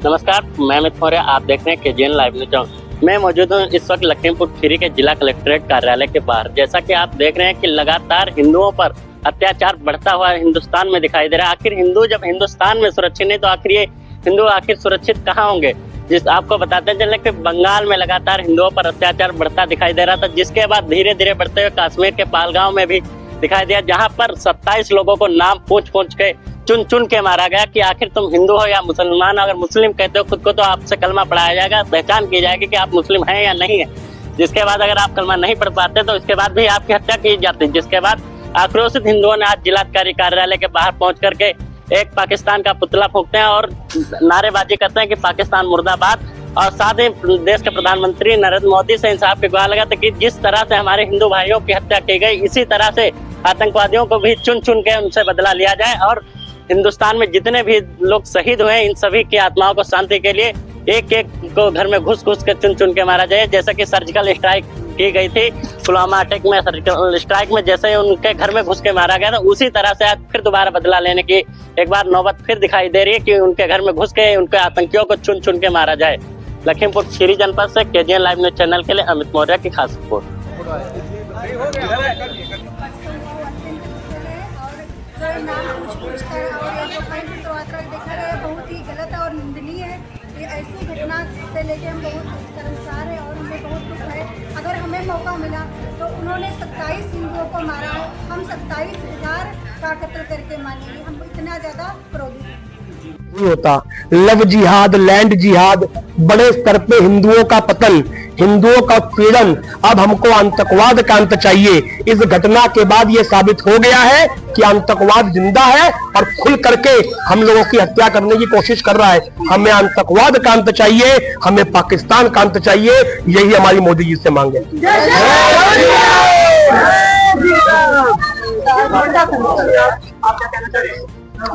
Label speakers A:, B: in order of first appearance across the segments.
A: नमस्कार, मैं अमित मौर्य। आप देख रहे हैं KGN लाइव न्यूज। मैं मौजूद हूँ इस वक्त लखीमपुर खीरी के जिला कलेक्ट्रेट कार्यालय के बाहर। जैसा कि आप देख रहे हैं कि लगातार हिंदुओं पर अत्याचार बढ़ता हुआ हिंदुस्तान में दिखाई दे रहा है। आखिर हिंदू जब हिंदुस्तान में सुरक्षित नहीं तो आखिर ये हिंदू आखिर सुरक्षित कहाँ होंगे। जिस आपको बताते चले कि बंगाल में लगातार हिंदुओं पर अत्याचार बढ़ता दिखाई दे रहा था, जिसके बाद धीरे धीरे बढ़ते हुए कश्मीर के पालगांव में भी दिखाई दिया, जहां पर 27 लोगों को नाम पूछ के चुन चुन के मारा गया कि आखिर तुम हिंदू हो या मुसलमान। अगर मुस्लिम कहते हो खुद को तो आपसे कलमा पढ़ाया जाएगा, पहचान की जाएगी कि आप मुस्लिम हैं या नहीं है। जिसके बाद अगर आप कलमा नहीं पढ़ पाते तो इसके बाद भी आपकी हत्या की जाती। जिसके बाद आक्रोशित हिंदुओं ने आज जिलाधिकारी कार्यालय के बाहर पहुंच करके एक पाकिस्तान का पुतला फूंकते हैं और नारेबाजी करते हैं कि पाकिस्तान मुर्दाबाद, और साथ ही देश के प्रधानमंत्री नरेंद्र मोदी से इंसाफ की गुहार लगाते कि जिस तरह से हमारे हिंदू भाइयों की हत्या की गई, इसी तरह से आतंकवादियों को भी चुन चुन के उनसे बदला लिया जाए और हिंदुस्तान में जितने भी लोग शहीद हुए इन सभी की आत्माओं को शांति के लिए एक एक को घर में घुस घुस के चुन चुन के मारा जाए। जैसा कि सर्जिकल स्ट्राइक की गई थी पुलवामा अटैक में, सर्जिकल स्ट्राइक में जैसे उनके घर में घुस के मारा गया था, उसी तरह से आज फिर दोबारा बदला लेने की एक बार नौबत फिर दिखाई दे रही है कि उनके घर में घुस के उनके आतंकियों को चुन चुन के मारा जाए। लखीमपुर खीरी जनपद से KGN लाइव न्यूज चैनल के लिए अमित मौर्य की खास रिपोर्ट।
B: नाम पूछ कर और जो देखा गया बहुत ही गलत और निंदनीय है। ये ऐसी घटना से लेके हम बहुत शर्मसार है और हमें बहुत दुख है। अगर हमें मौका मिला तो उन्होंने 27 हिंदुओं को मारा है, हम 27,000 का कत्ल करके मानेंगे। हम इतना ज़्यादा क्रोधित हैं।
C: होता लव जिहाद, लैंड जिहाद, बड़े स्तर पे हिंदुओं का पतन, हिंदुओं का उत्पीड़न। अब हमको आतंकवाद का अंत चाहिए। इस घटना के बाद ये साबित हो गया है कि आतंकवाद जिंदा है और खुल करके हम लोगों की हत्या करने की कोशिश कर रहा है। हमें आतंकवाद का अंत चाहिए, हमें पाकिस्तान का अंत चाहिए। यही हमारी मोदी जी से मांग है।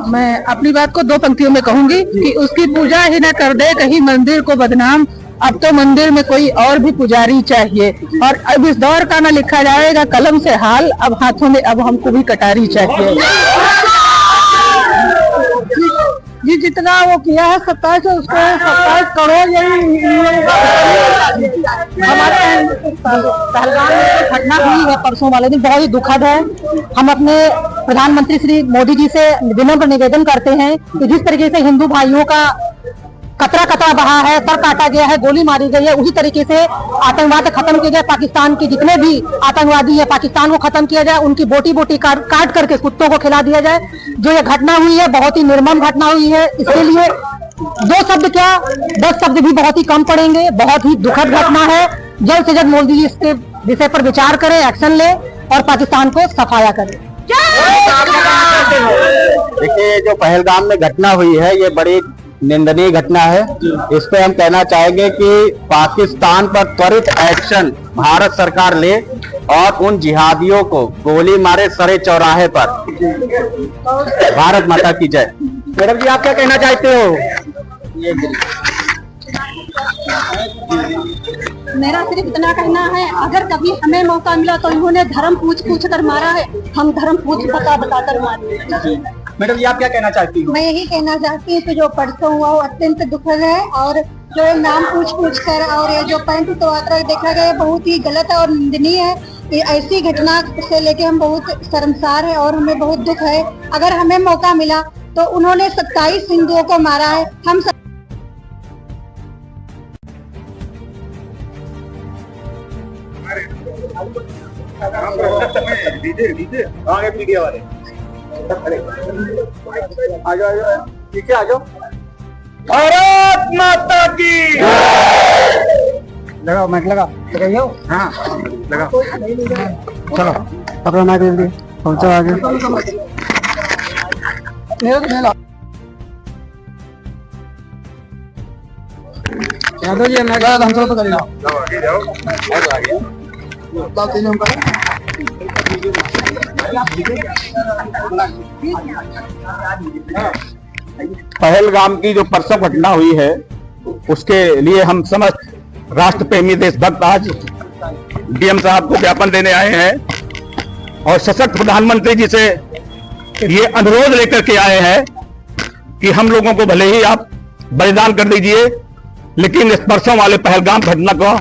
D: मैं अपनी बात को 2 पंक्तियों में कहूंगी कि उसकी पूजा ही न कर दे कहीं मंदिर को बदनाम। अब तो मंदिर में कोई और भी पुजारी चाहिए और अब इस दौर का ना लिखा जाएगा कलम से हाल, अब हाथों में अब हमको भी कटारी चाहिए। जी जितना वो किया है 27 उसको 27 करोड़ यही हमारे पहलगाम में घटना हुई है परसों वाले दिन, बहुत ही दुखद है। हम अपने प्रधानमंत्री श्री मोदी जी से विनम्र निवेदन करते हैं कि जिस तरीके से हिंदू भाइयों का कतरा कतरा बहा है, सर काटा गया है, गोली मारी गई है, उसी तरीके से आतंकवाद खत्म किया जाए। पाकिस्तान के जितने भी आतंकवादी है पाकिस्तान को खत्म किया जाए, उनकी बोटी बोटी काट करके कुत्तों को खिला दिया जाए। जो ये घटना हुई है बहुत ही निर्मम घटना हुई है। इसके लिए 2 शब्द क्या 10 शब्द भी बहुत ही कम पड़ेंगे। बहुत ही दुखद घटना है। जल्द से जल्द मोदी जी इसके विषय पर विचार करें, एक्शन ले और पाकिस्तान को सफाया करें।
E: देखिए जो पहलगाम में घटना हुई है ये बड़ी निंदनीय घटना है। इस पे हम कहना चाहेंगे कि पाकिस्तान पर त्वरित एक्शन भारत सरकार ले और उन जिहादियों को गोली मारे सरे चौराहे पर। भारत माता की जय। मैडम जी आप क्या कहना चाहते हो?
B: मेरा सिर्फ इतना कहना है, अगर कभी हमें मौका मिला तो इन्होंने धर्म पूछ कर मारा है, हम धर्म बता कर मारे।
E: मैडम जी आप क्या कहना चाहती हो?
B: मैं यही कहना चाहती हूँ कि जो परसों हुआ वो अत्यंत दुखद है और जो नाम पूछ कर और ये जो पैंट उतार देखा गया बहुत ही गलत है और निंदनीय है। ये ऐसी घटना से लेके हम बहुत शर्मसार है और हमें बहुत दुख है। अगर हमें मौका मिला तो उन्होंने 27 हिंदुओं को मारा है, हम
E: मीडिया वाले आ जाओ पीछे आ जाओ। भारत माता की लगाओ, माइक लगाइयो। हाँ लगा, चलो पकड़ो माइक जल्दी, पहुंचो आगे। यादव जी मैं हम सब पकड़ लो। पहलगाम की जो परसों घटना हुई है उसके लिए हम समस्त राष्ट्र प्रेमी देशभक्त आज डीएम साहब को ज्ञापन देने आए हैं और सशक्त प्रधानमंत्री जी से ये अनुरोध लेकर के आए हैं कि हम लोगों को भले ही आप
F: बलिदान कर दीजिए, लेकिन इस परसों वाले पहलगाम घटना को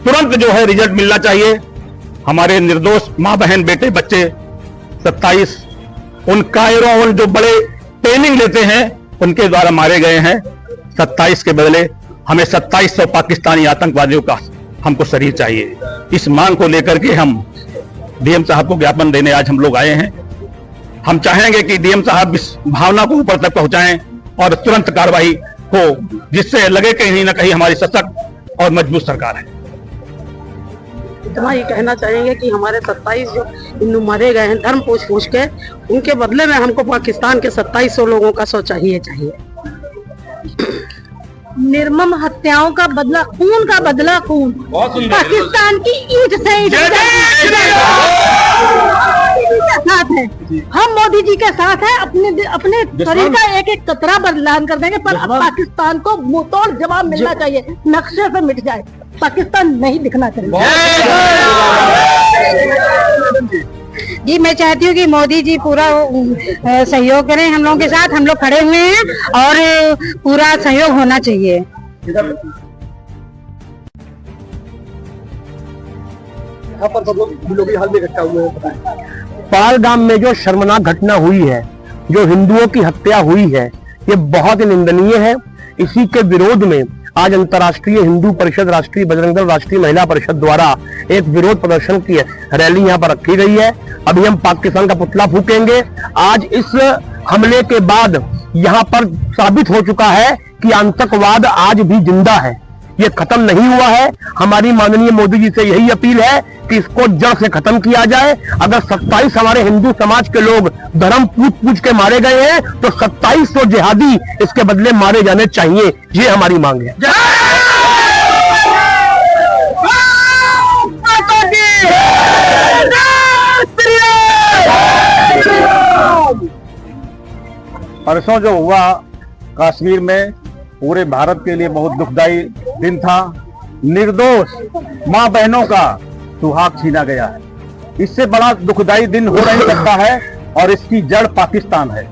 F: तुरंत जो है रिजल्ट मिलना चाहिए। हमारे निर्दोष मां बहन बेटे बच्चे 27 उन कायरों और जो बड़े ट्रेनिंग लेते हैं उनके द्वारा मारे गए हैं। 27 के बदले हमें 2700 पाकिस्तानी आतंकवादियों का हमको शरीर चाहिए। इस मांग को लेकर के हम डीएम साहब को ज्ञापन देने आज हम लोग आए हैं। हम चाहेंगे कि डीएम साहब इस भावना को ऊपर तक पहुंचाएं और तुरंत कार्रवाई हो, जिससे लगे कहीं ना कहीं हमारी सशक्त और मजबूत सरकार है।
G: इतना ही कहना चाहेंगे कि हमारे 27 जो हिंदू मारे गए हैं धर्म पूछ के, उनके बदले में हमको पाकिस्तान के 2700 लोगों का सौ चाहिए।
D: निर्मम हत्याओं का बदला खून का बदला खून, पाकिस्तान की ईंट से ईंट के साथ है। हम मोदी जी के साथ है। अपने शरीर का एक एक कतरा बलिदान कर देंगे, पर अब पाकिस्तान को मुंहतोड़ जवाब मिलना चाहिए। नक्शे से मिट जाए, पाकिस्तान नहीं दिखना चाहिए।
H: जी मैं चाहती हूँ कि मोदी जी पूरा सहयोग करें हम लोगों के साथ। हम लोग खड़े हुए हैं और पूरा सहयोग होना चाहिए।
C: पहलगाम में जो शर्मनाक घटना हुई है, जो हिंदुओं की हत्या हुई है, ये बहुत ही निंदनीय है। इसी के विरोध में आज अंतर्राष्ट्रीय हिंदू परिषद, राष्ट्रीय बजरंग दल, राष्ट्रीय महिला परिषद द्वारा एक विरोध प्रदर्शन की रैली यहाँ पर रखी गई है। अभी हम पाकिस्तान का पुतला फूकेंगे। आज इस हमले के बाद यहाँ पर साबित हो चुका है कि आतंकवाद आज भी जिंदा है, ये खत्म नहीं हुआ है। हमारी माननीय मोदी जी से यही अपील है कि इसको जड़ से खत्म किया जाए। अगर 27 हमारे हिंदू समाज के लोग धर्म पूछ के मारे गए हैं तो 2700 जिहादी इसके बदले मारे जाने चाहिए। ये हमारी मांग है।
F: परसों जो हुआ कश्मीर में पूरे भारत के लिए बहुत दुखदाई दिन था। निर्दोष मां बहनों का सुहाग छीना गया है। इससे बड़ा दुखदाई दिन हो नहीं सकता है और इसकी जड़ पाकिस्तान है।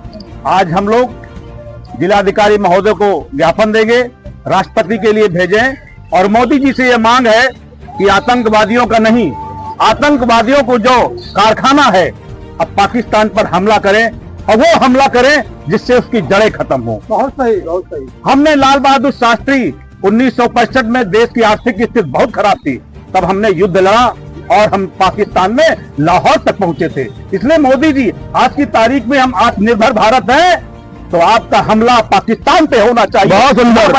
F: आज हम लोग जिलाधिकारी महोदय को ज्ञापन देंगे, राष्ट्रपति के लिए भेजें और मोदी जी से यह मांग है कि आतंकवादियों का नहीं, आतंकवादियों को जो कारखाना है अब पाकिस्तान पर हमला करें और वो हमला करें जिससे उसकी जड़ें खत्म हो। बहुत सही, बहुत सही। हमने लाल बहादुर शास्त्री 1965 में देश की आर्थिक स्थिति बहुत खराब थी, तब हमने युद्ध लड़ा और हम पाकिस्तान में लाहौर तक पहुंचे थे। इसलिए मोदी जी आज की तारीख में हम आत्मनिर्भर भारत हैं, तो आपका हमला पाकिस्तान पे होना चाहिए। बहुत सुंदर।